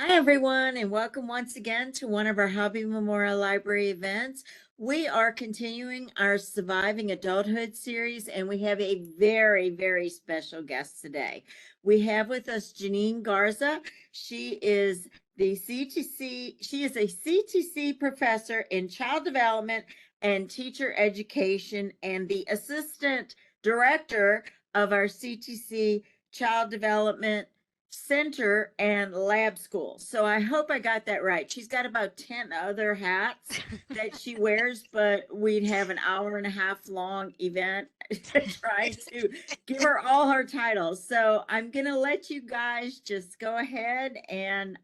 Hi, everyone, and welcome once again to one of our Hobby Memorial Library events. We are continuing our Surviving Adulthood series, and we have a very, very special guest today. We have with us Janeen Garza. She is she is a CTC professor in child development and teacher education and the assistant director of our CTC Child Development Center and Lab School. So I hope I got that right. She's got about 10 other hats that she wears, but we'd have an hour and a half long event trying to give her all her titles. So I'm going to let you guys just go ahead and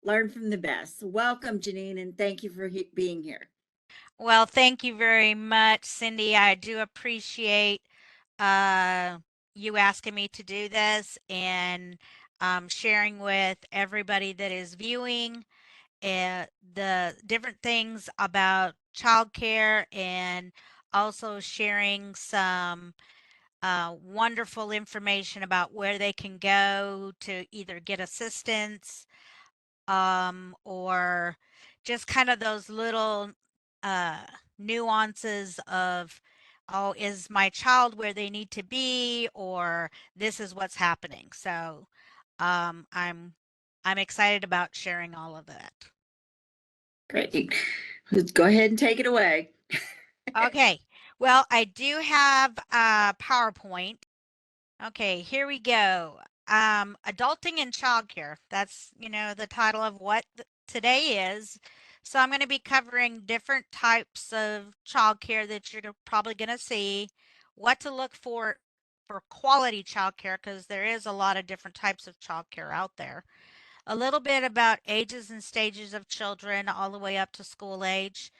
learn from the best. Welcome, Janine, and thank you for being here. Well, thank you very much, Cindy. I do appreciate uh, you asking me to do this and sharing with everybody that is viewing the different things about childcare and also sharing some wonderful information about where they can go to either get assistance or just kind of those little uh, nuances of, oh, is my child where they need to be, or this is what's happening. So um, I'm I'm excited about sharing all of that. Great. Let's go ahead and take it away. Okay, well, I do have PowerPoint. Okay, here we go. Adulting and childcare. That's, the title of what today is. So I'm going to be covering different types of childcare that you're probably going to see, what to look for quality childcare because there is a lot of different types of childcare out there. A little bit about ages and stages of children all the way up to school age,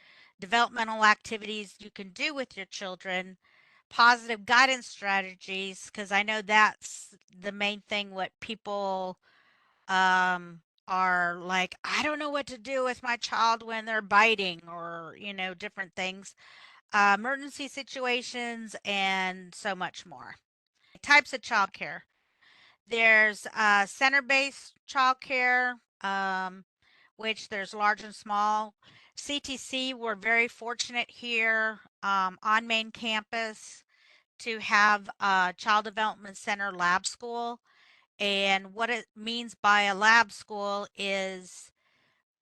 developmental activities you can do with your children, positive guidance strategies, because I know that's the main thing what people are like, I don't know what to do with my child when they're biting or, different things, emergency situations, and so much more. Types of childcare. There's center-based childcare, which there's large and small. CTC, we're very fortunate here on main campus to have a Child Development Center lab school. And what it means by a lab school is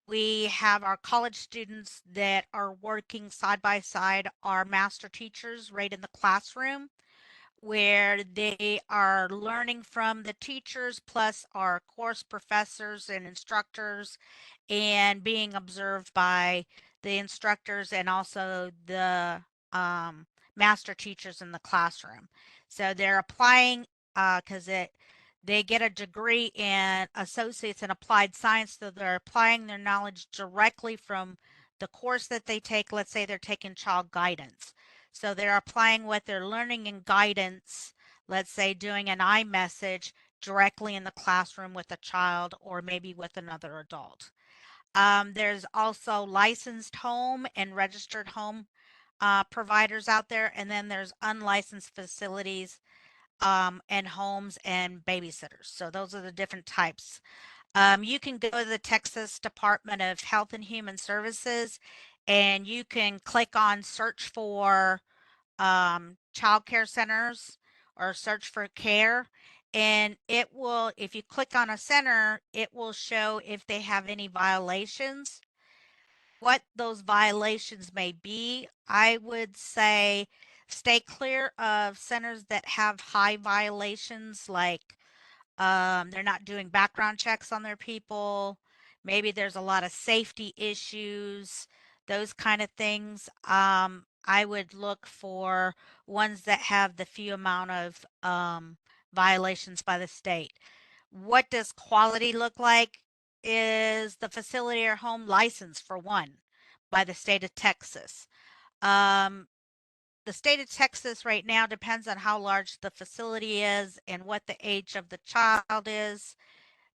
we have our college students that are working side by side our master teachers right in the classroom where they are learning from the teachers plus our course professors and instructors and being observed by the instructors and also the master teachers in the classroom. So they're applying because they get a degree in associates in applied science, so they're applying their knowledge directly from the course that they take. Let's say they're taking child guidance. So they're applying what they're learning in guidance, let's say doing an iMessage directly in the classroom with a child or maybe with another adult. There's also licensed home and registered home providers out there, and then there's unlicensed facilities and homes and babysitters. So those are the different types. You can go to the Texas Department of Health and Human Services and you can click on search for child care centers or search for care. And it will, if you click on a center, it will show if they have any violations, what those violations may be. I would say stay clear of centers that have high violations, like they're not doing background checks on their people. Maybe there's a lot of safety issues, those kind of things. I would look for ones that have the few amount of violations by the state. What does quality look like? Is the facility or home licensed for one by the state of Texas? Um, the state of Texas right now depends on how large the facility is and what the age of the child is,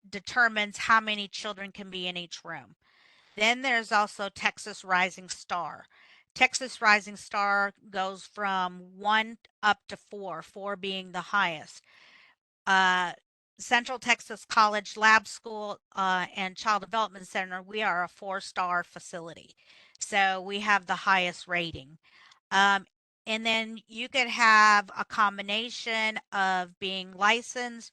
determines how many children can be in each room. Then there's also Texas Rising Star. Texas Rising Star goes from one up to four, four being the highest. Uh, Central Texas College Lab School and Child Development Center, we are a 4-star facility. So we have the highest rating. Um, and then you could have a combination of being licensed,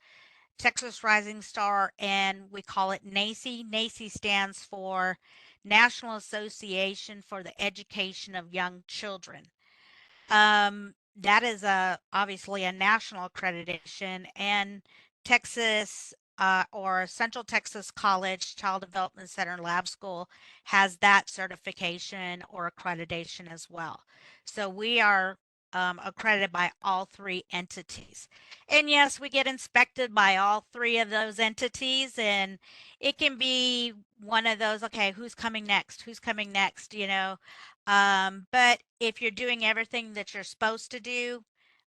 Texas Rising Star, and we call it NACE. NACE stands for National Association for the Education of Young Children. That is obviously a national accreditation, and Texas or Central Texas College Child Development Center Lab School has that certification or accreditation as well. So we are accredited by all three entities. And yes, we get inspected by all three of those entities, and it can be one of those, okay, who's coming next? Who's coming next? But if you're doing everything that you're supposed to do,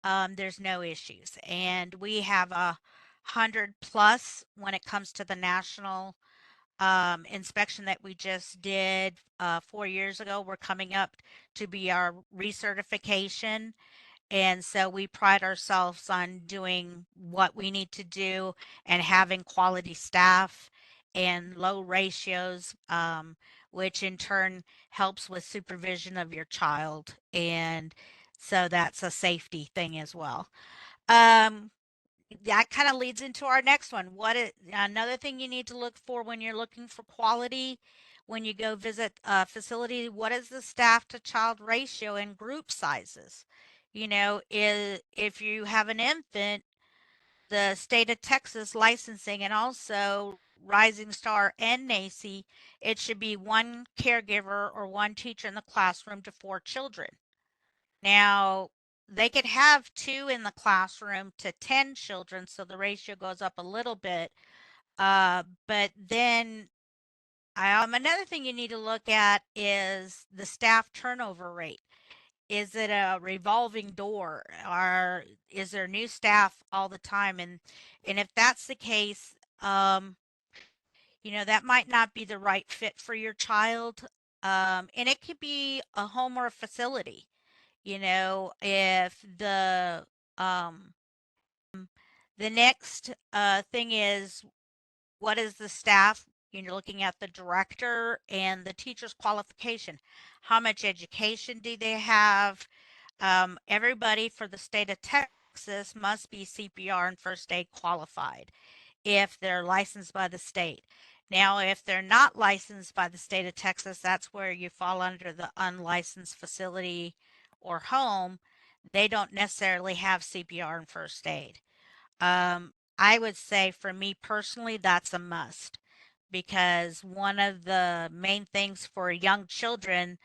there's no issues. And we have 100 plus when it comes to the national inspection that we just did 4 years ago. We're coming up to be our recertification. And so we pride ourselves on doing what we need to do and having quality staff and low ratios, which in turn helps with supervision of your child. And so that's a safety thing as well. Um, that kind of leads into our next one. What is another thing you need to look for when you're looking for quality when you go visit a facility? What is the staff to child ratio and group sizes? If you have an infant, the state of Texas licensing and also Rising Star and NACE, it should be one caregiver or one teacher in the classroom to 4 children. Now, they could have 2 in the classroom to 10 children, so the ratio goes up a little bit. But then another thing you need to look at is the staff turnover rate. Is it a revolving door, or is there new staff all the time? And if that's the case, that might not be the right fit for your child. And it could be a home or a facility. If um the next thing is, what is the staff? You're looking at the director and the teacher's qualification. How much education do they have? Everybody for the state of Texas must be CPR and first aid qualified if they're licensed by the state. Now, if they're not licensed by the state of Texas, that's where you fall under the unlicensed facility or home. They don't necessarily have CPR and first aid. I would say for me personally, that's a must, because one of the main things for young children,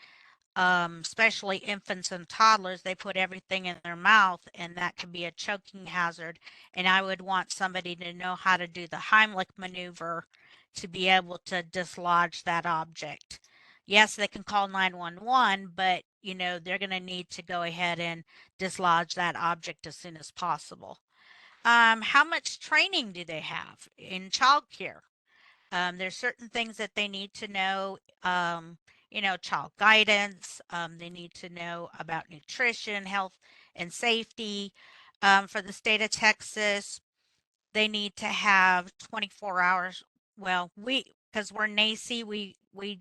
especially infants and toddlers, they put everything in their mouth, and that can be a choking hazard. And I would want somebody to know how to do the Heimlich maneuver to be able to dislodge that object. Yes, they can call 911, but they're going to need to go ahead and dislodge that object as soon as possible. How much training do they have in childcare? There's certain things that they need to know, child guidance. They need to know about nutrition, health, and safety. For the state of Texas, they need to have 24 hours. Well, because we're NACE, we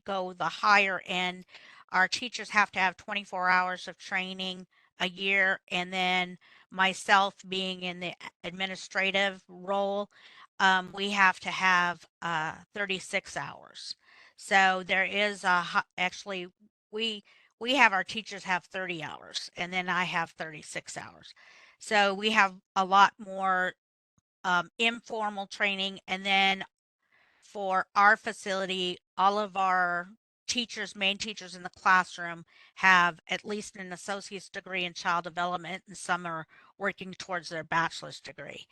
go the higher end. Our teachers have to have 24 hours of training a year, and then myself being in the administrative role, we have to have 36 hours. So there is actually we we have our teachers have 30 hours, and then I have 36 hours. So we have a lot more informal training. And then for our facility, all of our teachers, main teachers in the classroom, have at least an associate's degree in child development, and some are working towards their bachelor's degree.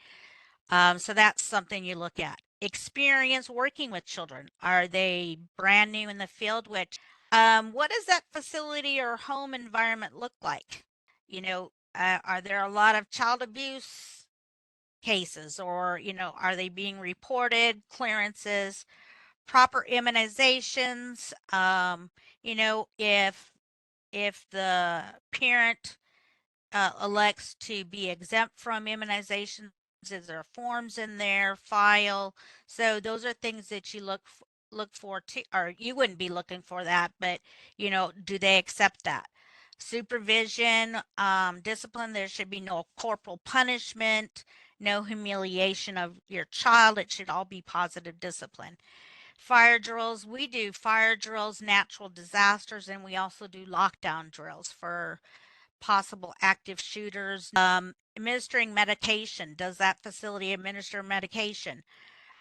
So that's something you look at. Experience working with children. Are they brand new in the field? What does that facility or home environment look like? Are there a lot of child abuse cases, or are they being reported, clearances, proper immunizations? If the parent elects to be exempt from immunizations, Is there forms in there, file? So those are things that you look for too, or you wouldn't be looking for that, but do they accept that? Supervision, discipline, there should be no corporal punishment, no humiliation of your child. It should all be positive discipline. Fire drills, we do fire drills, natural disasters, and we also do lockdown drills for possible active shooters. Administering medication, does that facility administer medication?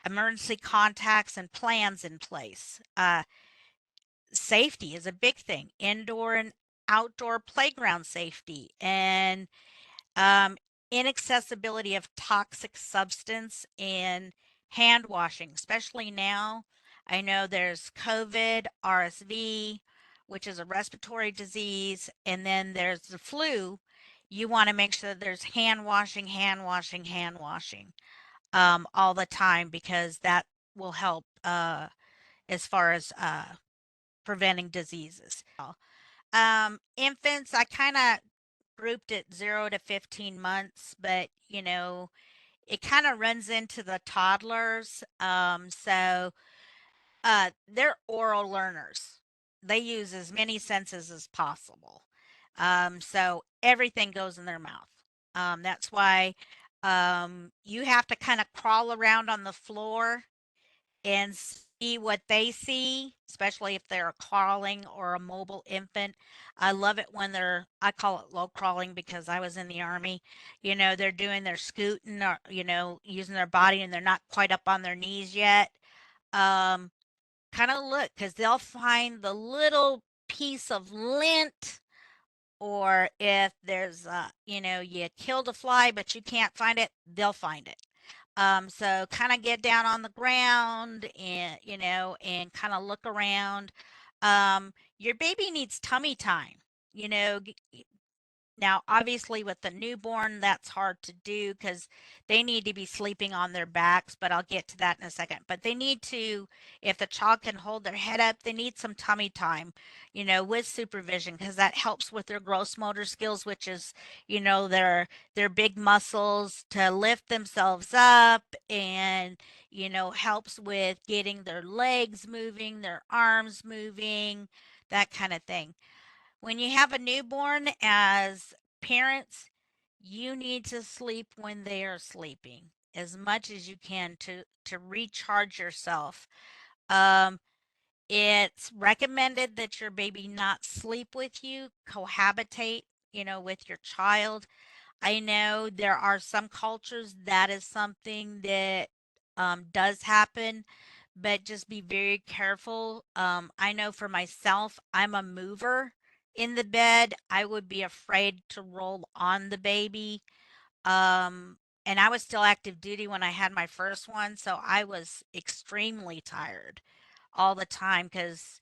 Emergency contacts and plans in place. Safety is a big thing, indoor and outdoor playground safety, and um, inaccessibility of toxic substance and hand washing, especially now. I know there's COVID, RSV, which is a respiratory disease, and then there's the flu. You want to make sure that there's hand washing, hand washing, hand washing all the time because that will help as far as preventing diseases. Infants, I kind of grouped it 0 to 15 months, but it kind of runs into the toddlers. So they're oral learners. They use as many senses as possible. So everything goes in their mouth. That's why you have to kind of crawl around on the floor and see what they see, especially if they're crawling or a mobile infant. I love it when I call it low crawling because I was in the army. They're doing their scooting or, using their body and they're not quite up on their knees yet. Um, Kind of look because they'll find the little piece of lint, or if there's, you killed a fly but you can't find it, they'll find it. So kind of get down on the ground and, and kind of look around. Your baby needs tummy time. You know, Now, obviously, with the newborn, that's hard to do because they need to be sleeping on their backs, but I'll get to that in a second. But they need to, if the child can hold their head up, they need some tummy time, with supervision because that helps with their gross motor skills, which is, their big muscles to lift themselves up and, helps with getting their legs moving, their arms moving, that kind of thing. When you have a newborn, as parents, you need to sleep when they are sleeping as much as you can to recharge yourself. Um, it's recommended that your baby not sleep with you, cohabitate, with your child. I know there are some cultures that is something that does happen, but just be very careful. I know for myself, I'm a mover in the bed. I would be afraid to roll on the baby. Um, and I was still active duty when I had my first one, so I was extremely tired all the time because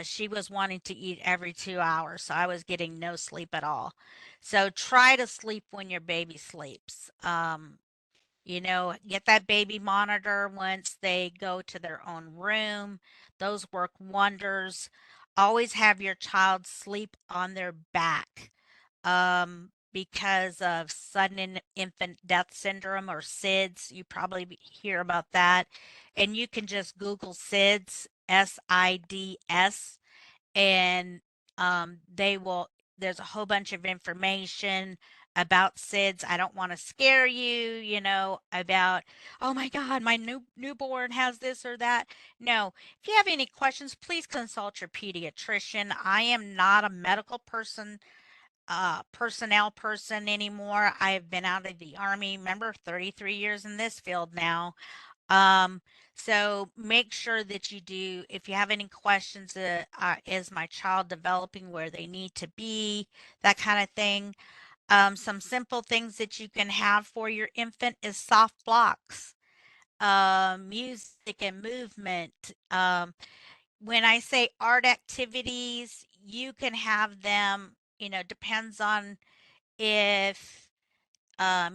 she was wanting to eat every 2 hours. So I was getting no sleep at all. So try to sleep when your baby sleeps. Get that baby monitor once they go to their own room. Those work wonders. Always have your child sleep on their back because of sudden infant death syndrome or SIDS. You probably hear about that. And you can just Google SIDS, SIDS, and they will, there's a whole bunch of information about SIDS. I don't want to scare you, about, oh my God, my newborn has this or that. No, if you have any questions, please consult your pediatrician. I am not a medical personnel person anymore. I've been out of the army, remember, 33 years in this field now. Um, so make sure that you do, if you have any questions, is my child developing where they need to be, that kind of thing. Some simple things that you can have for your infant is soft blocks, music and movement. When I say art activities, you can have them, depends on if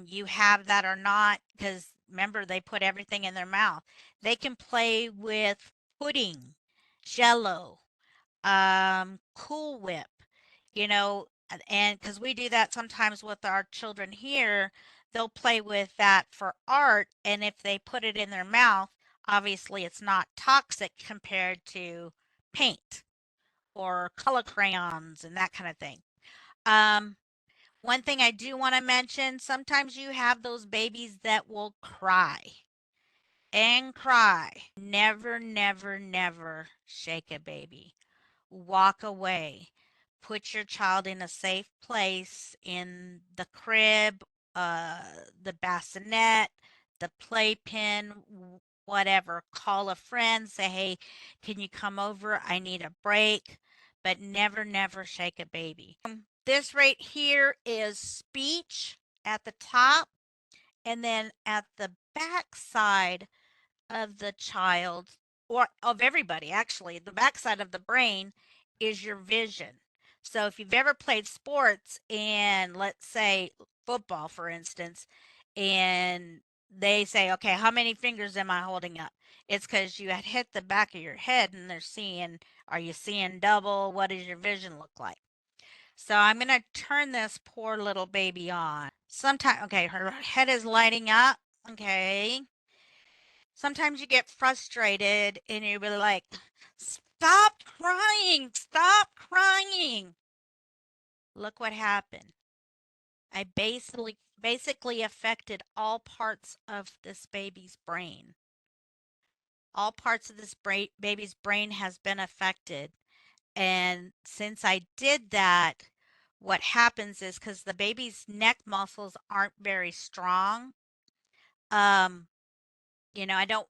you have that or not, because remember, they put everything in their mouth. They can play with pudding, jello, Cool Whip, and because we do that sometimes with our children here, they'll play with that for art. And if they put it in their mouth, obviously it's not toxic compared to paint or color crayons and that kind of thing. Um, One thing I do want to mention, sometimes you have those babies that will cry and cry. Never, never, never shake a baby. Walk away. Put your child in a safe place in the crib, uh, the bassinet, the playpen, whatever. Call a friend, say, hey, can you come over? I need a break. But never, never shake a baby. This right here is speech at the top, and then at the back side of the child, or of everybody actually, the backside of the brain is your vision. So if you've ever played sports, and let's say football for instance, and they say, okay, how many fingers am I holding up? It's because you had hit the back of your head and they're seeing, are you seeing double? What does your vision look like? So I'm going to turn this poor little baby on. Sometimes, okay, her head is lighting up. Okay. Sometimes you get frustrated and you're really like, stop crying, stop crying. Look what happened. I basically affected all parts of this baby's brain. All parts of this baby's brain has been affected. And since I did that, what happens is, because the baby's neck muscles aren't very strong, um, I don't,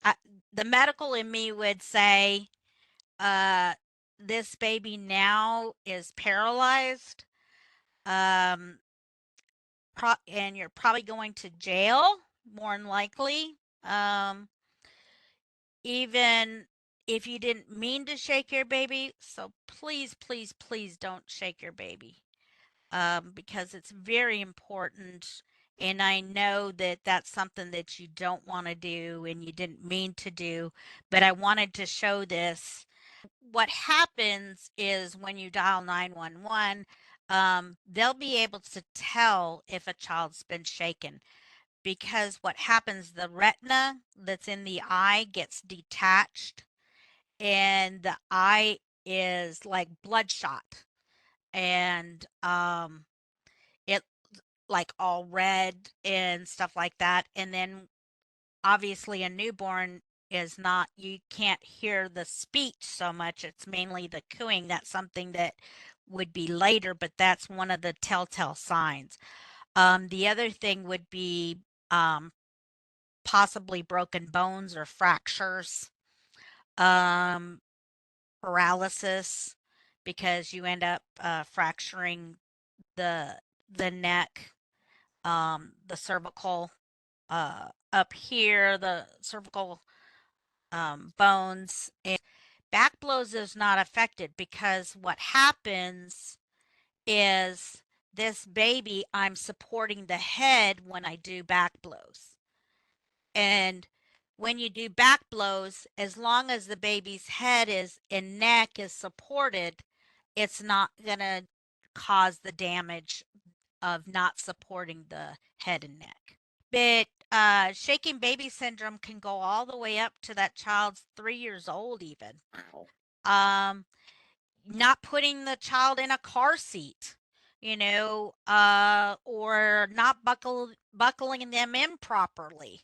I, the medical in me would say, uh, this baby now is paralyzed, um, and you're probably going to jail, more than likely. Um, Even if you didn't mean to shake your baby. So please, please, please don't shake your baby, because it's very important. And I know that that's something that you don't want to do and you didn't mean to do, but I wanted to show this. What happens is when you dial 911, they'll be able to tell if a child's been shaken, because what happens, the retina that's in the eye gets detached, and the eye is like bloodshot, and it like all red and stuff like that. And then obviously a newborn is not, you can't hear the speech so much, it's mainly the cooing. That's something that would be later, but that's one of the telltale signs. The other thing would be um, possibly broken bones or fractures, um, paralysis, because you end up fracturing the neck, the cervical, up here, the cervical bones. And back blows is not affected, because what happens is, this baby, I'm supporting the head when I do back blows. And when you do back blows, as long as the baby's head is and neck is supported, it's not going to cause the damage of not supporting the head and neck. But shaking baby syndrome can go all the way up to that child's 3 years old, even. Wow. Um, Not putting the child in a car seat, or not buckling them in properly,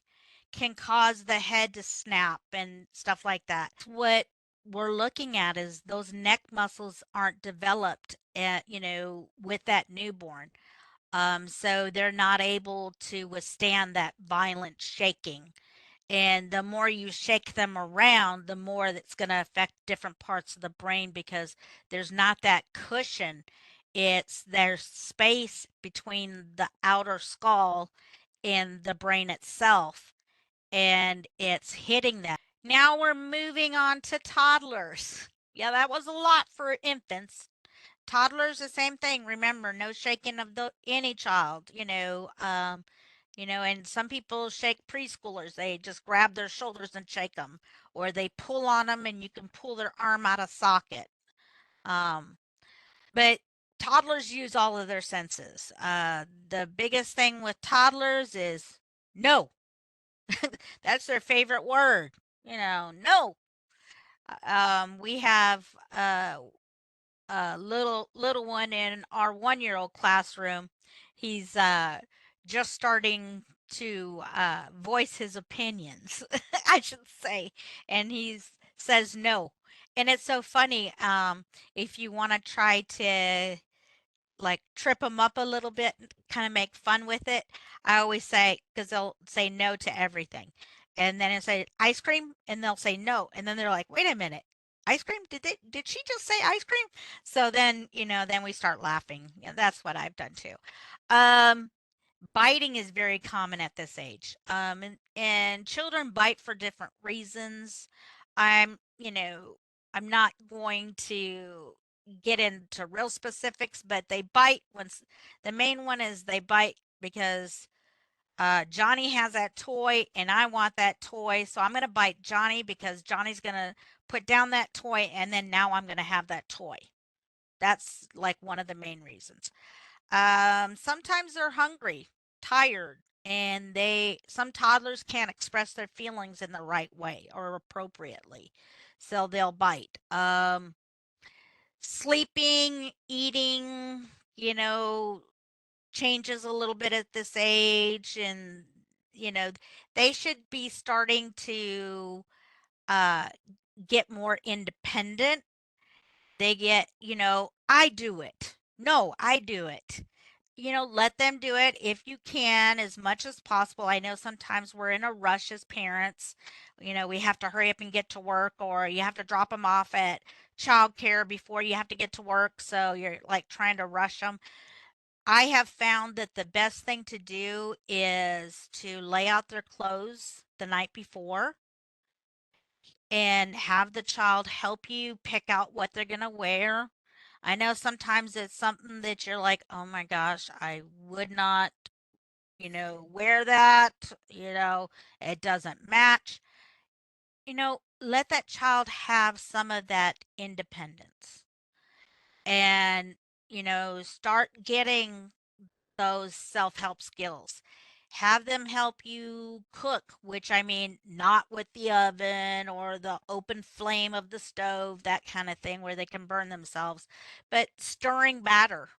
can cause the head to snap and stuff like that. What we're looking at is those neck muscles aren't developed with that newborn. So they're not able to withstand that violent shaking. And the more you shake them around, the more that's going to affect different parts of the brain, because there's not that cushion. There's space between the outer skull and the brain itself, and it's hitting that. Now we're moving on to toddlers. Yeah, that was a lot for infants. Toddlers, the same thing. Remember, no shaking of any child. And some people shake preschoolers. They just grab their shoulders and shake them, or they pull on them, and you can pull their arm out of socket. Um, but toddlers use all of their senses. The biggest thing with toddlers is no. That's their favorite word. No. We have a little one in our 1 year old classroom. He's just starting to voice his opinions, I should say, and he says no. And it's so funny. If you want to try to like trip them up a little bit, kind of make fun with it. I always say, because they'll say no to everything. And then I say ice cream and they'll say no. And then they're like, wait a minute, ice cream? Did she just say ice cream? So then, then we start laughing. Yeah, that's what I've done too. Um, Biting is very common at this age. And children bite for different reasons. I'm not going to get into real specifics, but they bite once. The main one is they bite because Johnny has that toy and I want that toy. So I'm going to bite Johnny because Johnny's going to put down that toy and then now I'm going to have that toy. That's like one of the main reasons. Sometimes they're hungry, tired, and some toddlers can't express their feelings in the right way or appropriately. So they'll bite. Sleeping, eating, you know, changes a little bit at this age and you know, they should be starting to uh get more independent. They get, I do it. No, I do it. Let them do it if you can as much as possible. I know sometimes we're in a rush as parents. We have to hurry up and get to work, or you have to drop them off at childcare before you have to get to work. So you're like trying to rush them. I have found that the best thing to do is to lay out their clothes the night before and have the child help you pick out what they're going to wear. I know sometimes it's something that you're like, oh my gosh, I would not, wear that, it doesn't match. Let that child have some of that independence and, start getting those self-help skills. Have them help you cook, which I mean, not with the oven or the open flame of the stove, that kind of thing where they can burn themselves, but stirring batter.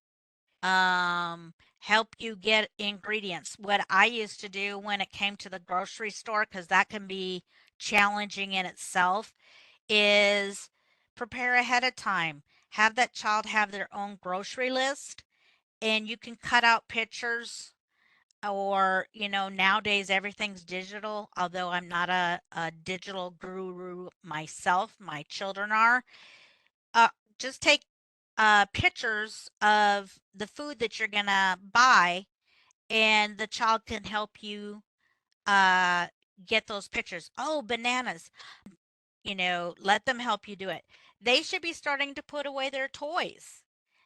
Help you get ingredients. What I used to do when it came to the grocery store, because that can be challenging in itself, is prepare ahead of time. Have that child have their own grocery list and you can cut out pictures or nowadays everything's digital, although I'm not a digital guru myself, my children are. uh, just take pictures of the food that you're gonna buy and the child can help you uh, get those pictures. Oh, bananas, let them help you do it. They should be starting to put away their toys.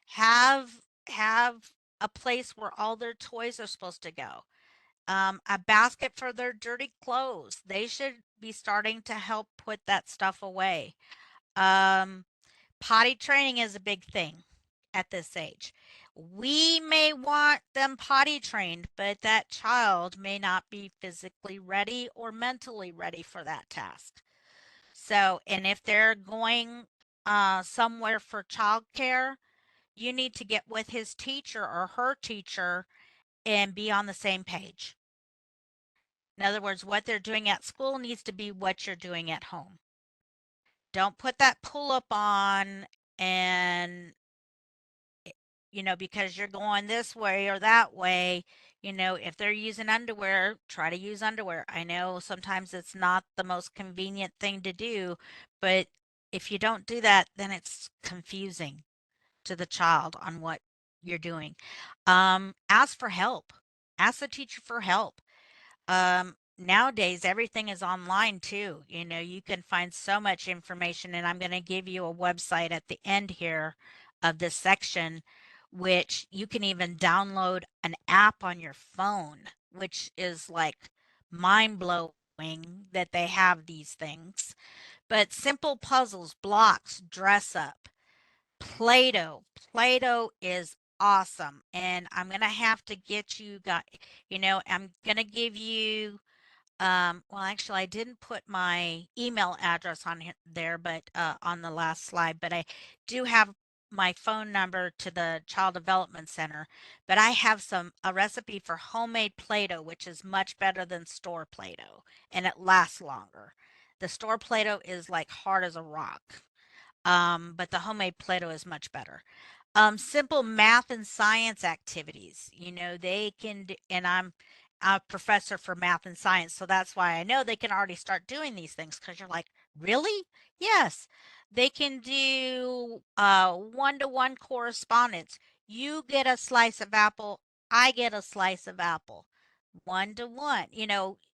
Have a place where all their toys are supposed to go. A basket for their dirty clothes. They should be starting to help put that stuff away. Um, Potty training is a big thing at this age. We may want them potty trained, but that child may not be physically ready or mentally ready for that task. So, and if they're going somewhere for childcare, you need to get with his teacher or her teacher and be on the same page. In other words, what they're doing at school needs to be what you're doing at home. Don't put that pull up on and, because you're going this way or that way, if they're using underwear, try to use underwear. I know sometimes it's not the most convenient thing to do, but if you don't do that, then it's confusing to the child on what you're doing. Ask for help. Ask the teacher for help. Nowadays everything is online too. You can find so much information, and I'm going to give you a website at the end here of this section, which you can even download an app on your phone, which is like mind blowing that they have these things. But simple puzzles, blocks, dress up, Play-Doh. Play-Doh is awesome. And I'm going to have to get you guys, I'm going to give you well, actually, I didn't put my email address on there, but on the last slide, but I do have my phone number to the Child Development Center. But I have a recipe for homemade Play-Doh, which is much better than store Play-Doh, and it lasts longer. The store Play-Doh is like hard as a rock, but the homemade Play-Doh is much better. Simple math and science activities, they can, and I'm a professor for math and science, so that's why I know they can already start doing these things because you're like, really? Yes, they can do one-to-one correspondence. You get a slice of apple, I get a slice of apple. One to one,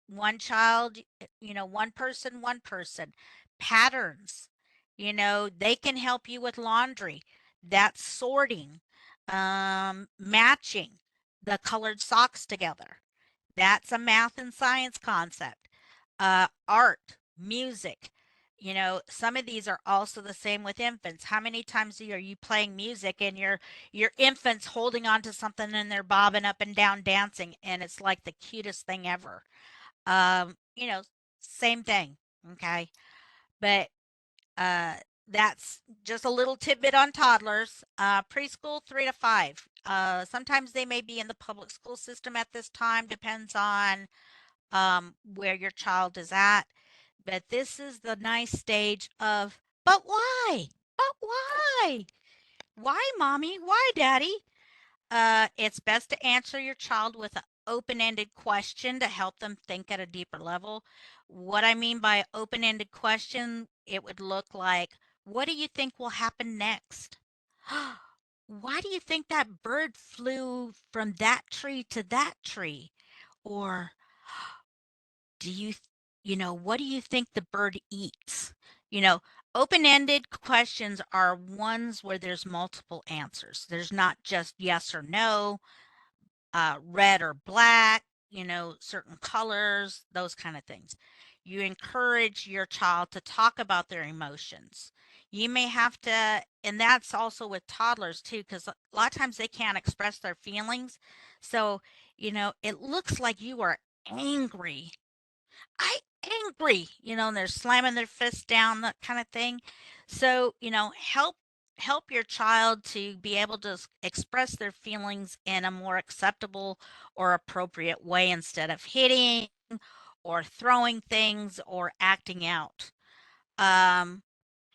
one child, one person. Patterns, they can help you with laundry. That's sorting, matching the colored socks together. That's a math and science concept. Art, music. Some of these are also the same with infants. How many times are you playing music and your infant's holding on to something and they're bobbing up and down dancing and it's like the cutest thing ever. Um, you know, Same thing. Okay. But uh, that's just a little tidbit on toddlers. Preschool 3 to 5. Sometimes they may be in the public school system at this time, depends on where your child is at. But this is the nice stage of, but why? But why? Why, mommy? Why, daddy? It's best to answer your child with an open-ended question to help them think at a deeper level. What I mean by open-ended question, it would look like, what do you think will happen next? Why do you think that bird flew from that tree to that tree? Or do what do you think the bird eats? You know, Open-ended questions are ones where there's multiple answers. There's not just yes or no, red or black, certain colors, those kind of things. You encourage your child to talk about their emotions. You may have to, and that's also with toddlers too, because a lot of times they can't express their feelings. So, it looks like you are angry. I angry, and they're slamming their fists down, that kind of thing. So, help your child to be able to express their feelings in a more acceptable or appropriate way instead of hitting or throwing things or acting out. Um,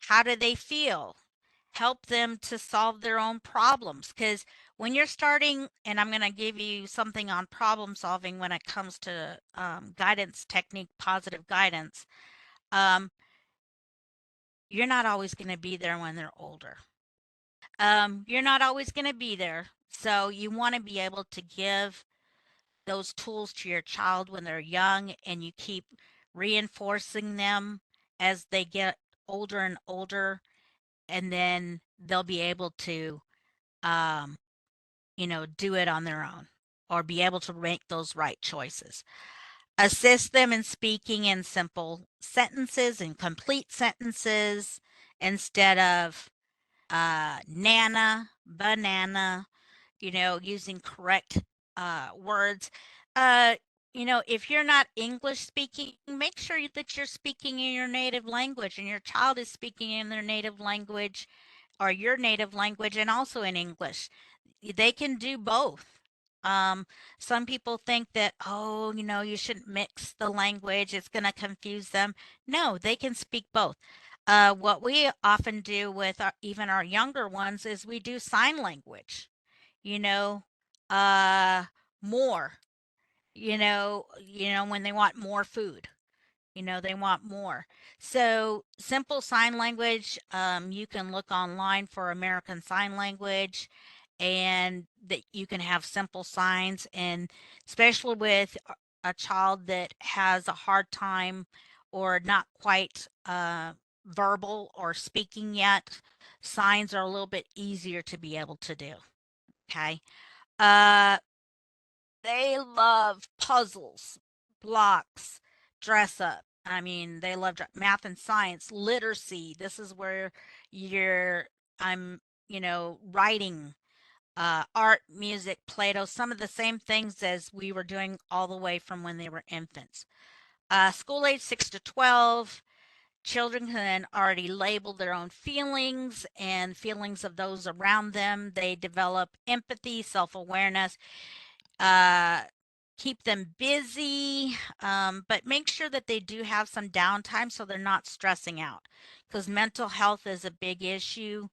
how do they feel? Help them to solve their own problems. Because when you're starting, and I'm going to give you something on problem solving when it comes to guidance technique, positive guidance, um, you're not always going to be there when they're older. You're not always going to be there. So you want to be able to give those tools to your child when they're young and you keep reinforcing them as they get older and older, and then they'll be able to um, do it on their own or be able to make those right choices. Assist them in speaking in simple sentences and complete sentences instead of nana, banana, using correct words. Uh, if you're not English speaking, make sure that you're speaking in your native language and your child is speaking in their native language or your native language and also in English. They can do both. Um, some people think that, oh, you shouldn't mix the language, it's going to confuse them. No, they can speak both. What we often do with even our younger ones is we do sign language, you know, uh, more, when they want more food. They want more. So simple sign language, you can look online for American Sign Language and that you can have simple signs, and especially with a child that has a hard time or not quite verbal or speaking yet, signs are a little bit easier to be able to do. Okay. Uh, they love puzzles, blocks, dress up. I mean, they love math and science, literacy. This is where you're I'm writing, art, music, Play-Doh, some of the same things as we were doing all the way from when they were infants. School age 6 to 12, children can already label their own feelings and feelings of those around them. They develop empathy, self awareness, uh, keep them busy, but make sure that they do have some downtime so they're not stressing out because mental health is a big issue,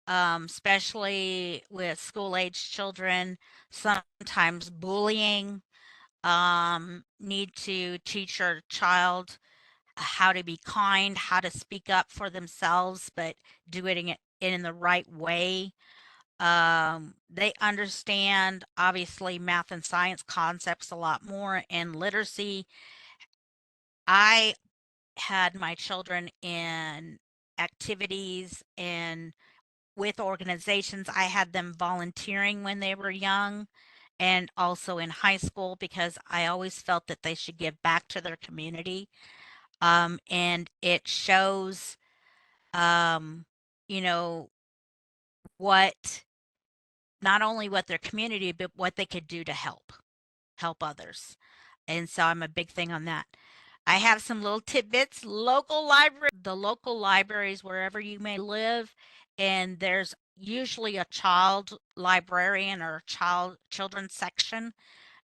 especially with school age children. Sometimes bullying. Need to teach your child how to be kind, how to speak up for themselves, but do it in the right way. They understand obviously math and science concepts a lot more and literacy. I had my children in activities and with organizations. I had them volunteering when they were young and also in high school because I always felt that they should give back to their community. And it shows, um, you know, what not only what their community, but what they could do to help others. And so I'm a big thing on that. I have some little tidbits, the local libraries wherever you may live, and there's usually a child librarian or children's section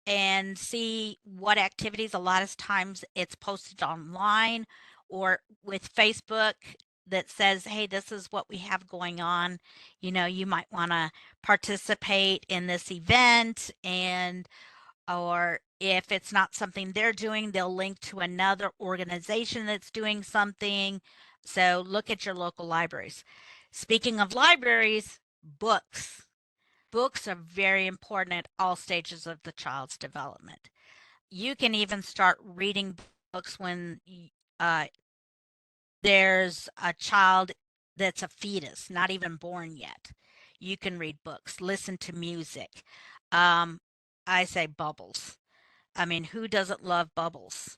and see what activities. A lot of times it's posted online or with Facebook that says, hey, this is what we have going on. You might want to participate in this event, and or if it's not something they're doing, they'll link to another organization that's doing something. So look at your local libraries. Speaking of libraries, books. Books are very important at all stages of the child's development. You can even start reading books when uh, there's a child that's a fetus, not even born yet. You can read books, listen to music. Um, I say bubbles. I mean, who doesn't love bubbles?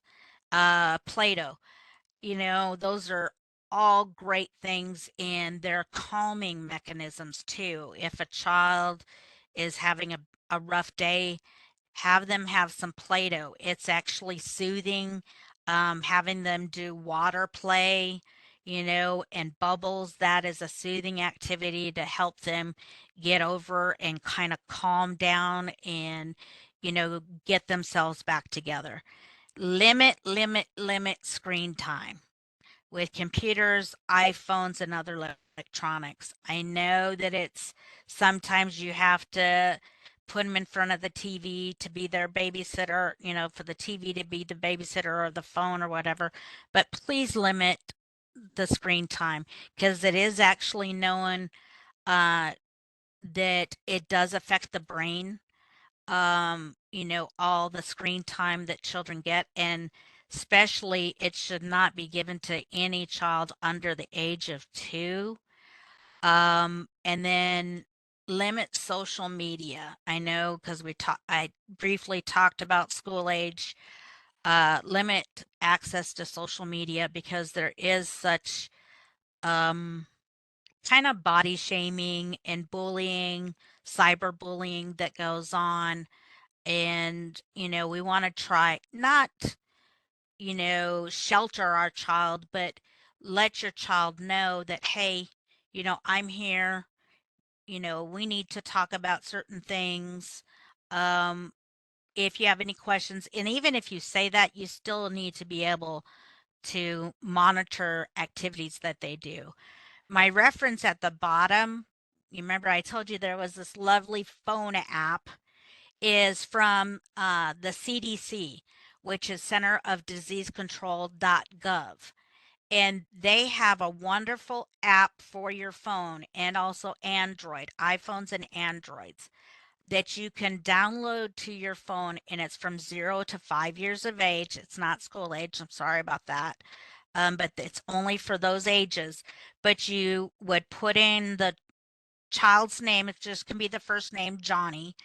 Play-Doh. Those are all great things and they're calming mechanisms too. If a child is having a rough day, have them have some Play-Doh. It's actually soothing. Having them do water play, and bubbles, that is a soothing activity to help them get over and kind of calm down and, get themselves back together. Limit, limit, limit screen time with computers, iPhones, and other electronics. I know that it's sometimes you have to put them in front of the TV to be their babysitter, for the TV to be the babysitter or the phone or whatever, but please limit the screen time because it is actually known uh, that it does affect the brain, all the screen time that children get, and especially it should not be given to any child under the age of 2. And then limit social media. I know because I briefly talked about school age. Limit access to social media because there is such um, kind of body shaming and bullying, cyberbullying that goes on. And, we want to try not, shelter our child, but let your child know that, hey, I'm here. We need to talk about certain things. Um, if you have any questions, and even if you say that, you still need to be able to monitor activities that they do. My reference at the bottom, you remember I told you there was this lovely phone app, is from the CDC, which is Center of Disease Control.gov. And they have a wonderful app for your phone and also Android, iPhones and Androids that you can download to your phone. And it's from 0 to 5 years of age. It's not school age. I'm sorry about that. But it's only for those ages. But you would put in the child's name, it just can be the first name, Johnny,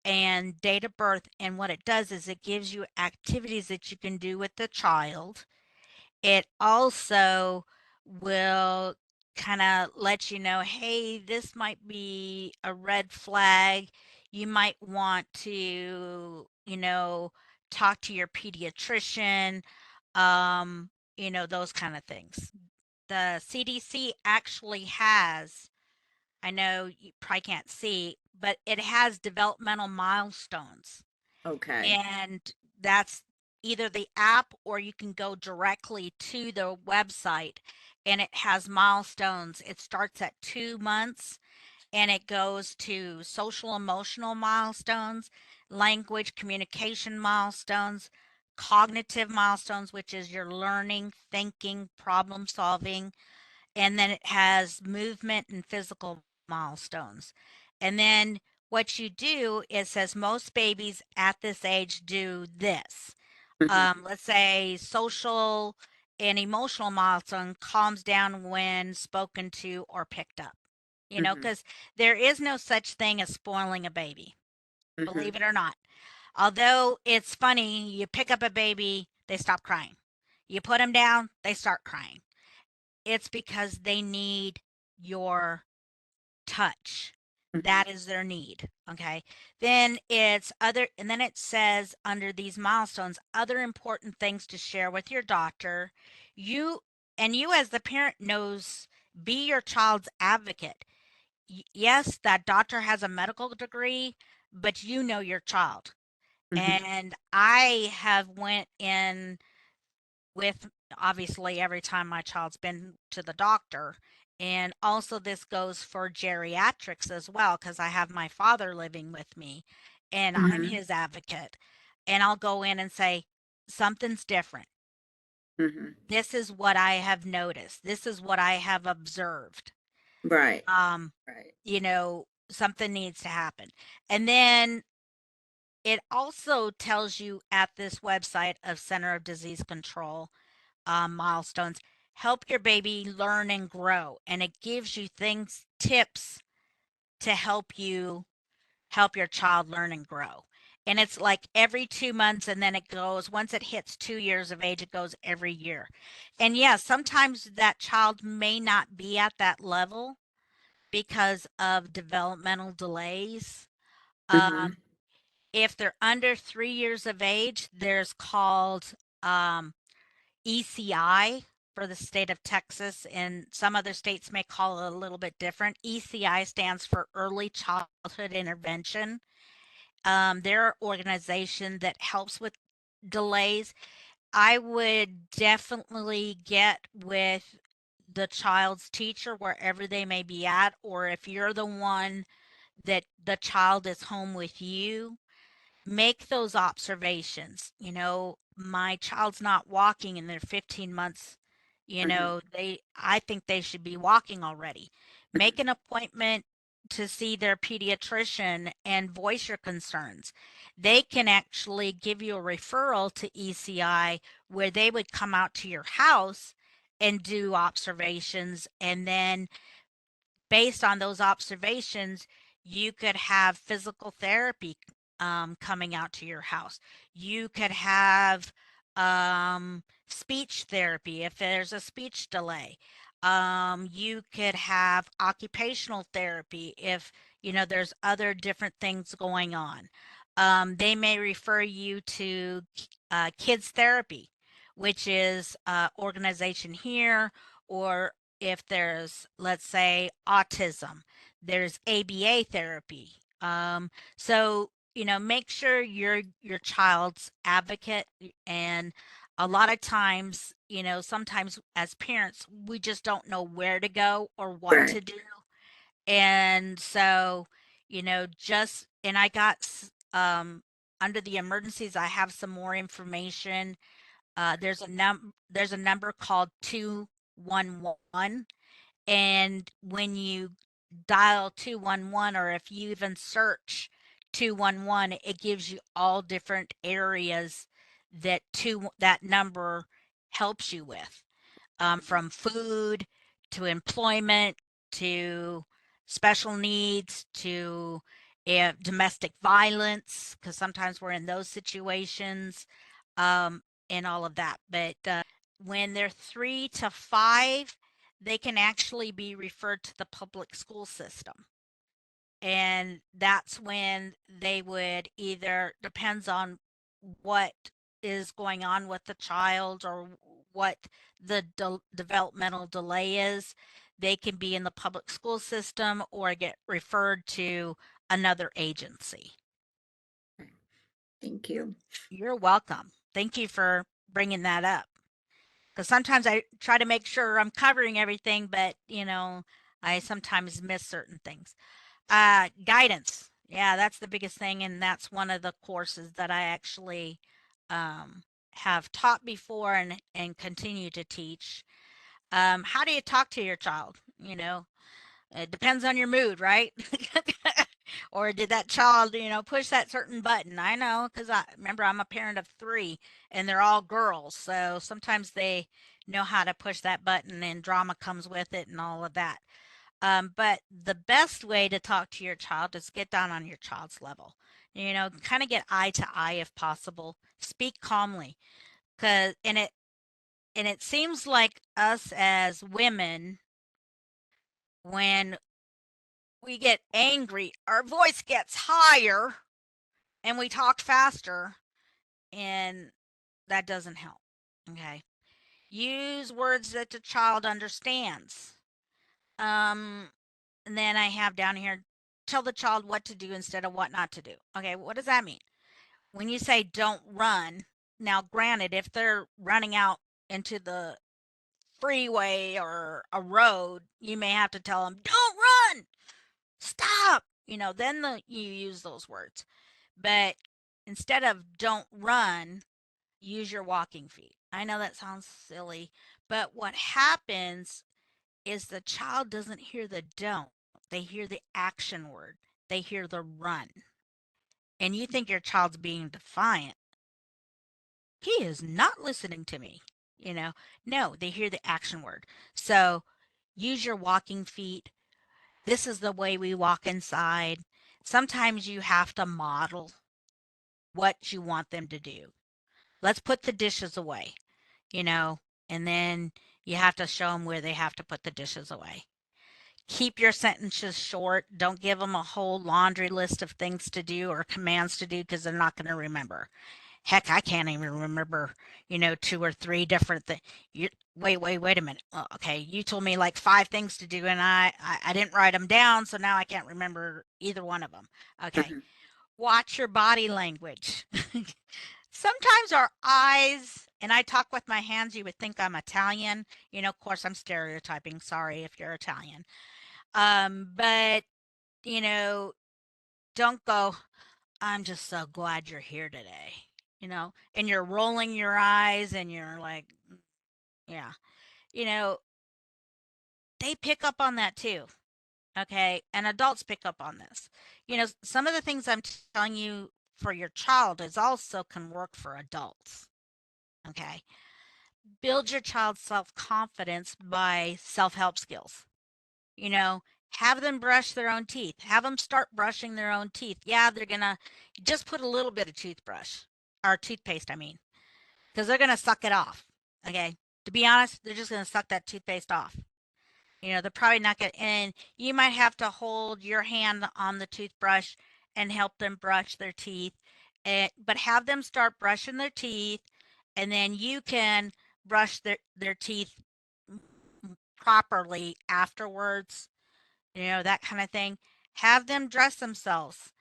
and date of birth. And what it does is it gives you activities that you can do with the child. It also will kind of let you know, hey, this might be a red flag. You might want to, talk to your pediatrician, um, those kind of things. The CDC actually has, I know you probably can't see, but it has developmental milestones. Okay. And that's either the app or you can go directly to the website and it has milestones. It starts at 2 months and it goes to social emotional milestones, language communication milestones, cognitive milestones, which is your learning, thinking, problem solving, and then it has movement and physical milestones. And then what you do, it says most babies at this age do this. Hmm. Let's say social and emotional milestone calms down when spoken to or picked up. Hmm. Because there is no such thing as spoiling a baby, Hmm. believe it or not. Although it's funny, you pick up a baby, they stop crying. You put them down, they start crying. It's because they need your touch. Hmm. That is their need. Okay. Then and then it says under these milestones, other important things to share with your doctor. You, and you as the parent knows, be your child's advocate. Yes, that doctor has a medical degree, but you know your child. Hmm. And I have went in with, obviously, every time my child's been to the doctor. And also, this goes for geriatrics as well, because I have my father living with me and I'm Hmm. his advocate. And I'll go in and say, something's different. Hmm. This is what I have noticed. This is what I have observed. Right. Um, Right. Something needs to happen. And then it also tells you at this website of Center of Disease Control, milestones, help your baby learn and grow. And it gives you things, tips to help your child learn and grow. And it's like every 2 months, and then it goes, once it hits 2 years of age, it goes every year. And yeah, sometimes that child may not be at that level because of developmental delays. Hmm. Um, if they're under 3 years of age, there's called um, ECI for the state of Texas, and some other states may call it a little bit different. ECI stands for Early Childhood Intervention. They're an organization that helps with delays. I would definitely get with the child's teacher wherever they may be at, or if you're the one that the child is home with you, make those observations. My child's not walking and they're 15 months, Hmm. I think they should be walking already. Make an appointment to see their pediatrician and voice your concerns. They can actually give you a referral to ECI where they would come out to your house and do observations, and then based on those observations, you could have physical therapy coming out to your house. You could have speech therapy if there's a speech delay. You could have occupational therapy if there's other different things going on. They may refer you to kids therapy, which is organization here, or if there's, let's say, autism, there's ABA therapy. So make sure you're your child's advocate. And a lot of times, sometimes as parents, we just don't know where to go or what Right. to do. And so, just, and I got under the emergencies, I have some more information. There's a number called 211, and when you dial 211, or if you even search 211, it gives you all different areas that number helps you with, from food to employment to special needs to domestic violence, because sometimes we're in those situations, um, and all of that. But when they're 3 to 5, they can actually be referred to the public school system. And that's when they would either, depends on what is going on with the child or what the developmental delay is, they can be in the public school system or get referred to another agency. Thank you. You're welcome. Thank you for bringing that up. Because sometimes I try to make sure I'm covering everything, but I sometimes miss certain things. Guidance. Yeah, that's the biggest thing, and that's one of the courses that I actually have taught before and continue to teach. How do you talk to your child? It depends on your mood, right? Or did that child, push that certain button? I know, because I remember I'm a parent of three, and they're all girls, so sometimes they know how to push that button, and drama comes with it, and all of that. But the best way to talk to your child is get down on your child's level. Kind of get eye to eye if possible. Speak calmly, cause and it seems like us as women, when we get angry, our voice gets higher and we talk faster, and that doesn't help. Okay, use words that the child understands. Um, And then I have down here, tell the child what to do instead of what not to do. Okay, what does that mean? When you say don't run, now granted, if they're running out into the freeway or a road, you may have to tell them, don't run, stop. Then you use those words. But instead of don't run, use your walking feet. I know that sounds silly, but what happens is the child doesn't hear the don't. They hear the action word. They hear the run. And you think your child's being defiant. He is not listening to me. You know, no, they hear the action word. So use your walking feet. This is the way we walk inside. Sometimes you have to model what you want them to do. Let's put the dishes away, you know, and then you have to show them where they have to put the dishes away. Keep your sentences short. Don't give them a whole laundry list of things to do or commands to do because they're not going to remember. Heck, I can't even remember, two or three different things. Wait a minute. Okay, you told me like five things to do, and I didn't write them down, so now I can't remember either one of them. Okay, Mhm. watch your body language. Sometimes our eyes, and I talk with my hands, you would think I'm Italian. Of course, I'm stereotyping. Sorry if you're Italian. But, you know, don't go, I'm just so glad you're here today, and you're rolling your eyes and you're like, yeah, you know, they pick up on that too. Okay. And adults pick up on this. Some of the things I'm telling you for your child is also can work for adults. Okay. Build your child's self confidence by self help skills. You know, have them brush their own teeth. Have them start brushing their own teeth. Yeah, they're going to just put a little bit of toothbrush or toothpaste, I mean, because they're going to suck it off. Okay. To be honest, they're just going to suck that toothpaste off. They're probably not going to, and you might have to hold your hand on the toothbrush and help them brush their teeth. But have them start brushing their teeth, and then you can brush their teeth properly afterwards, that kind of thing. Have them dress themselves.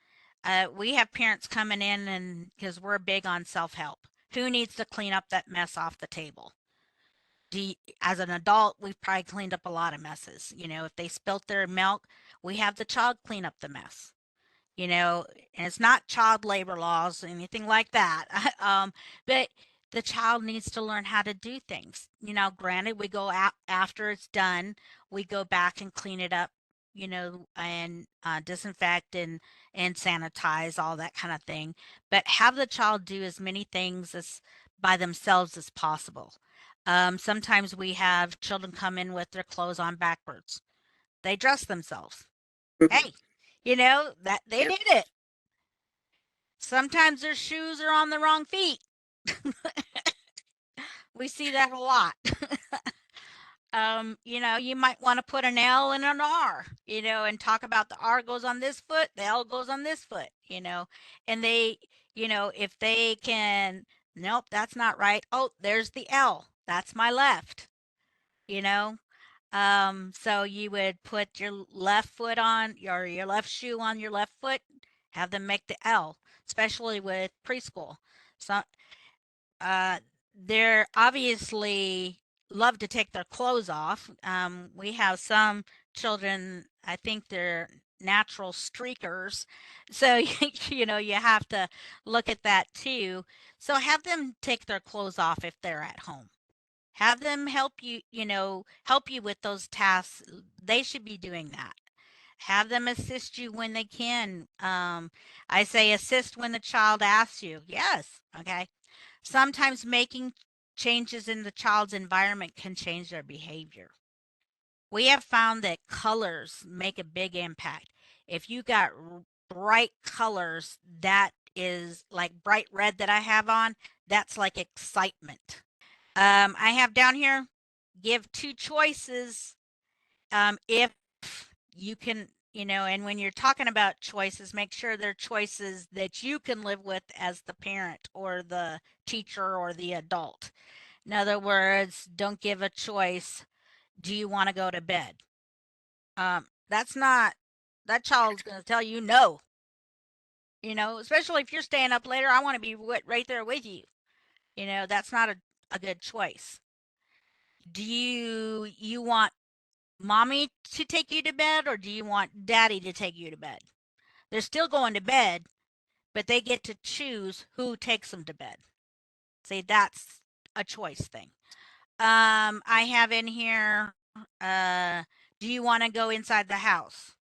We have parents coming in, and because we're big on self help, who needs to clean up that mess off the table? As an adult, we've probably cleaned up a lot of messes. If they spilt their milk, we have the child clean up the mess. And it's not child labor laws, anything like that. But the child needs to learn how to do things. Granted, we go out after it's done, we go back and clean it up, and disinfect and sanitize, all that kind of thing. But have the child do as many things as by themselves as possible. Sometimes we have children come in with their clothes on backwards. They dress themselves. Mhm. Hey, that they Yep. did it. Sometimes their shoes are on the wrong feet. We see that a lot. You might want to put an L and an R, and talk about the R goes on this foot, the L goes on this foot, and if they can, nope, that's not right. Oh, there's the L. That's my left, you know. So you would put your left foot on your left shoe on your left foot, have them make the L, especially with preschool. So uh, they're obviously love to take their clothes off. We have some children, I think they're natural streakers. So, you have to look at that too. So have them take their clothes off if they're at home. Have them help you with those tasks. They should be doing that. Have them assist you when they can. I say assist when the child asks you. Yes. Okay. Sometimes making changes in the child's environment can change their behavior. We have found that colors make a big impact. If you got bright colors, that is like bright red that I have on, that's like excitement. I have down here, give two choices. If you can, and when you're talking about choices, make sure they're choices that you can live with as the parent or the teacher or the adult. In other words, don't give a choice. Do you want to go to bed? That's not, that child's going to tell you no, especially if you're staying up later. I want to be right there with you. That's not a good choice. Do you want mommy to take you to bed or do you want daddy to take you to bed? They're still going to bed, but they get to choose who takes them to bed. See, that's a choice thing. I have in here, uh, do you want to go inside the house?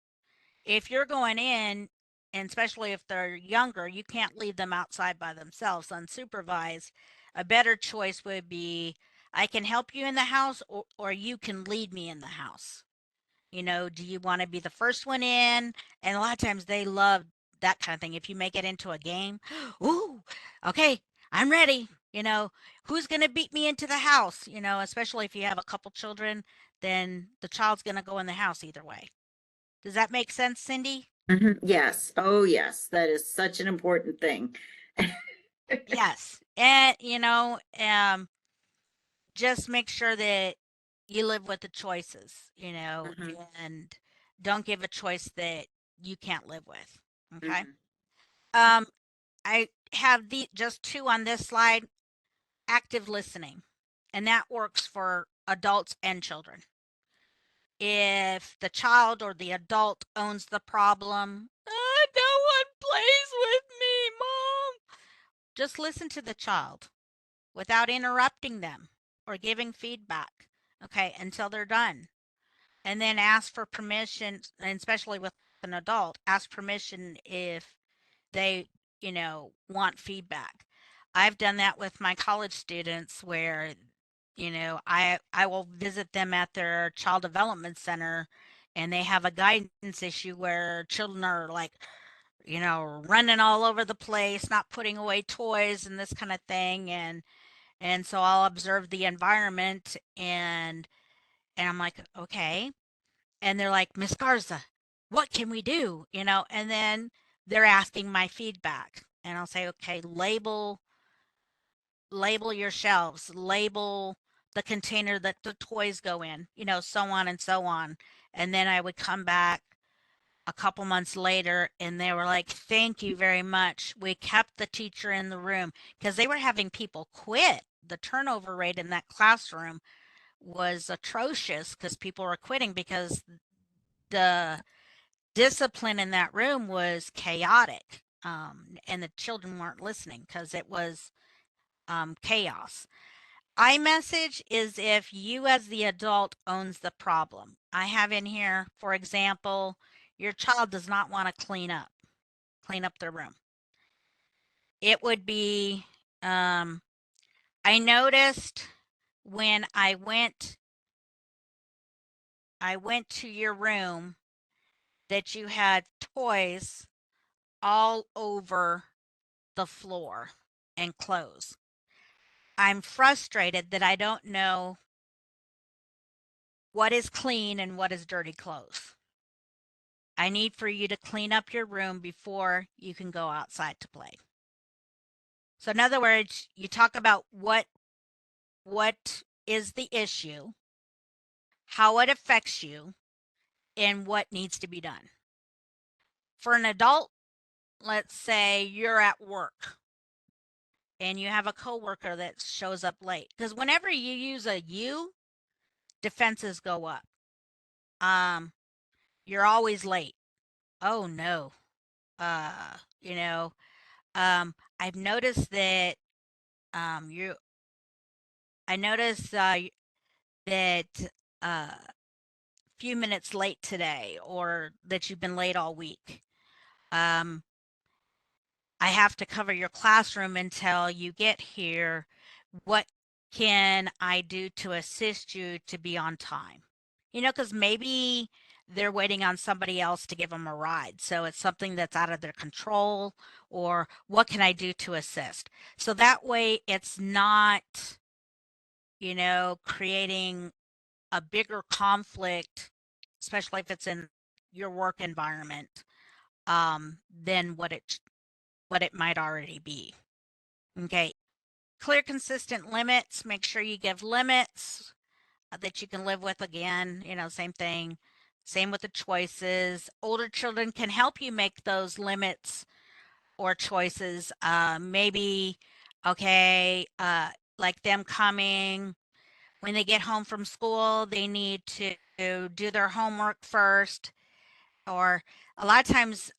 If you're going in, and especially if they're younger, you can't leave them outside by themselves unsupervised. A better choice would be I can help you in the house or you can lead me in the house. Do you want to be the first one in? And a lot of times they love that kind of thing. If you make it into a game, ooh, okay, I'm ready. Who's going to beat me into the house? Especially if you have a couple children, then the child's going to go in the house either way. Does that make sense, Cindy? Mhm. Yes. Oh, yes. That is such an important thing. Yes. And, just make sure that you live with the choices, Mhm. and don't give a choice that you can't live with. Okay. Mhm. Um, I have the just two on this slide. Active listening, and that works for adults and children. If the child or the adult owns the problem, no one plays with me, mom. Just listen to the child without interrupting them or giving feedback, okay, until they're done. And then ask for permission, and especially with an adult, ask permission if they, want feedback. I've done that with my college students where, I will visit them at their child development center and they have a guidance issue where children are like, running all over the place, not putting away toys and this kind of thing. And so I'll observe the environment and I'm like, okay. And they're like, Miss Garza, what can we do? And then they're asking my feedback. And I'll say, okay, label your shelves, label the container that the toys go in, so on and so on. And then I would come back a couple months later and they were like, thank you very much. We kept the teacher in the room because they were having people quit. The turnover rate in that classroom was atrocious because people were quitting because the discipline in that room was chaotic. And the children weren't listening because it was chaos. iMessage is if you as the adult owns the problem. I have in here, for example, your child does not want to clean up their room. It would be, I noticed when I went to your room that you had toys all over the floor and clothes. I'm frustrated that I don't know what is clean and what is dirty clothes. I need for you to clean up your room before you can go outside to play. So in other words, you talk about what is the issue, how it affects you, and what needs to be done. For an adult, let's say you're at work and you have a coworker that shows up late. Because whenever you use a you, defenses go up. Um, you're always late. Oh no. Uh, you know, I've noticed that you I noticed that uh few minutes late today or that you've been late all week. Um, I have to cover your classroom until you get here. What can I do to assist you to be on time? Because maybe they're waiting on somebody else to give them a ride. So it's something that's out of their control, or what can I do to assist? So that way it's not, creating a bigger conflict, especially if it's in your work environment, than what it might already be. Okay. Clear, consistent limits. Make sure you give limits that you can live with. Again, same thing. Same with the choices. Older children can help you make those limits or choices. Maybe, okay, like them coming when they get home from school, they need to do their homework first. Or a lot of times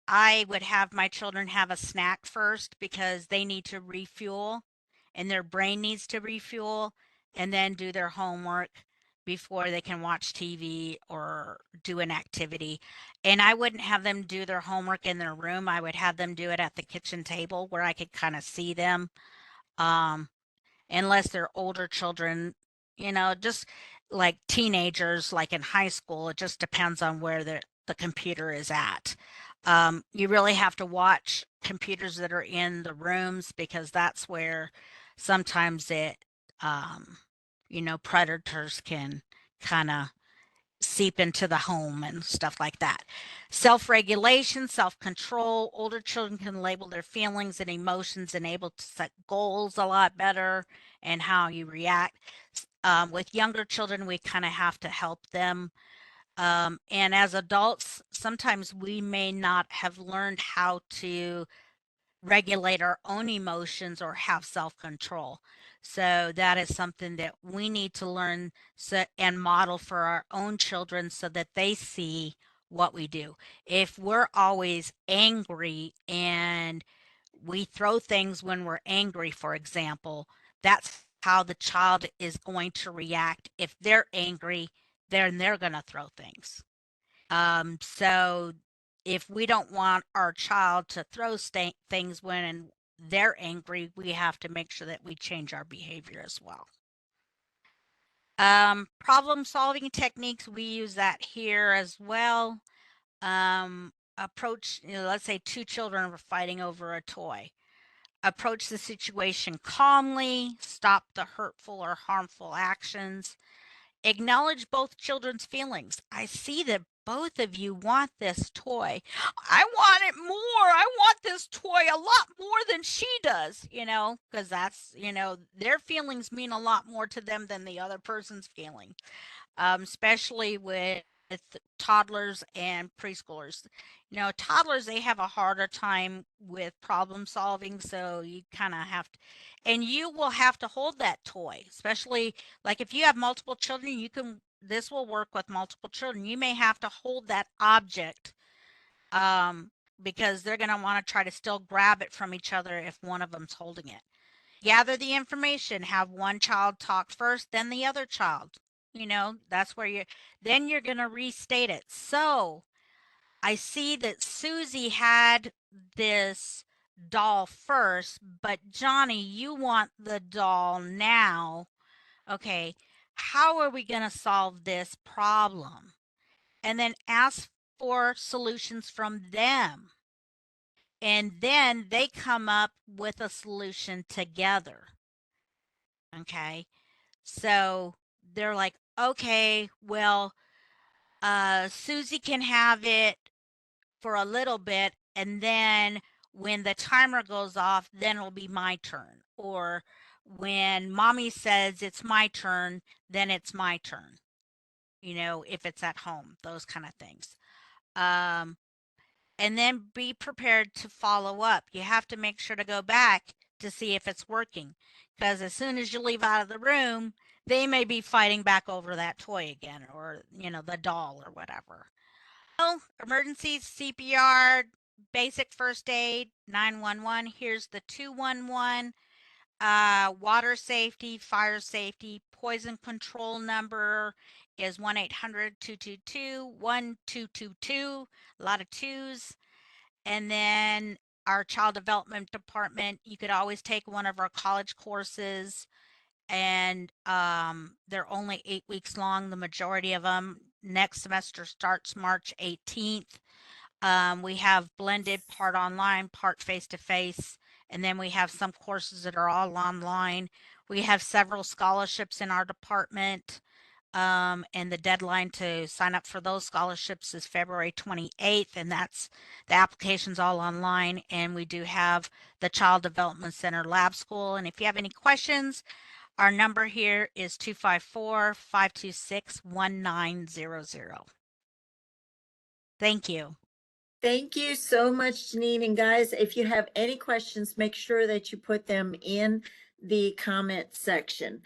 I would have my children have a snack first because they need to refuel and their brain needs to refuel, and then do their homework before they can watch TV or do an activity. And I wouldn't have them do their homework in their room. I would have them do it at the kitchen table where I could kind of see them. Um, unless they're older children, just like teenagers, like in high school. It just depends on where the computer is at. You really have to watch computers that are in the rooms because that's where sometimes um, predators can kind of seep into the home and stuff like that. Self regulation, self control. Older children can label their feelings and emotions and able to set goals a lot better and how you react. With younger children, we kind of have to help them. And as adults, sometimes we may not have learned how to regulate our own emotions or have self-control. So that is something that we need to learn and model for our own children so that they see what we do. If we're always angry and we throw things when we're angry, for example, that's how the child is going to react. If they're angry, then they're going to throw things. So if we don't want our child to throw things when they're angry, we have to make sure that we change our behavior as well. Problem solving techniques, we use that here as well. Approach, let's say two children are fighting over a toy. Approach the situation calmly, stop the hurtful or harmful actions. Acknowledge both children's feelings. I see that both of you want this toy. I want it more. I want this toy a lot more than she does, because that's, their feelings mean a lot more to them than the other person's feeling, especially with toddlers and preschoolers. Toddlers, they have a harder time with problem solving, so you kind of have to, and you will have to hold that toy, especially like if you have multiple children, this will work with multiple children. You may have to hold that object um, because they're going to want to try to still grab it from each other if one of them's holding it. Gather the information, have one child talk first, then the other child. That's where then you're going to restate it. So I see that Susie had this doll first, but Johnny, you want the doll now. Okay, how are we going to solve this problem? And then ask for solutions from them. And then they come up with a solution together. Okay. So they're like, okay, well, Susie can have it for a little bit, and then when the timer goes off, then it'll be my turn. Or when mommy says it's my turn, then it's my turn, if it's at home, those kind of things. Um, and then be prepared to follow up. You have to make sure to go back to see if it's working. Because as soon as you leave out of the room, they may be fighting back over that toy again or, the doll or whatever. So, emergencies, CPR, basic first aid, 911. Here's the 211. Water safety, fire safety, poison control number is 1-800-222-1222. A lot of twos. And then our child development department, you could always take one of our college courses, and they're only 8 weeks long, the majority of them. Next semester starts March 18th. We have blended, part online, part face to face, and then we have some courses that are all online. We have several scholarships in our department, and the deadline to sign up for those scholarships is February 28th, and the application's all online. And we do have the Child Development Center Lab School. And if you have any questions, our number here is 254-526-1900. Thank you. Thank you so much, Janine. And guys, if you have any questions, make sure that you put them in the comment section.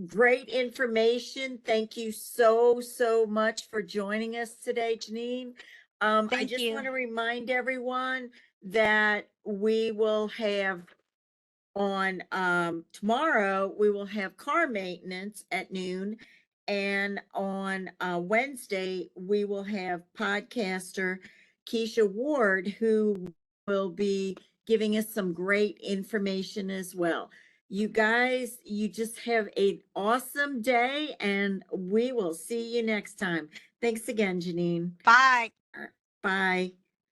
Great information. Thank you so, so much for joining us today, Janine. I Thank just want you. to remind everyone that we will have on tomorrow, we will have car maintenance at noon. And on Wednesday, we will have podcaster Keisha Ward, who will be giving us some great information as well. You guys, you just have an awesome day, and we will see you next time. Thanks again, Janine. Bye. Bye.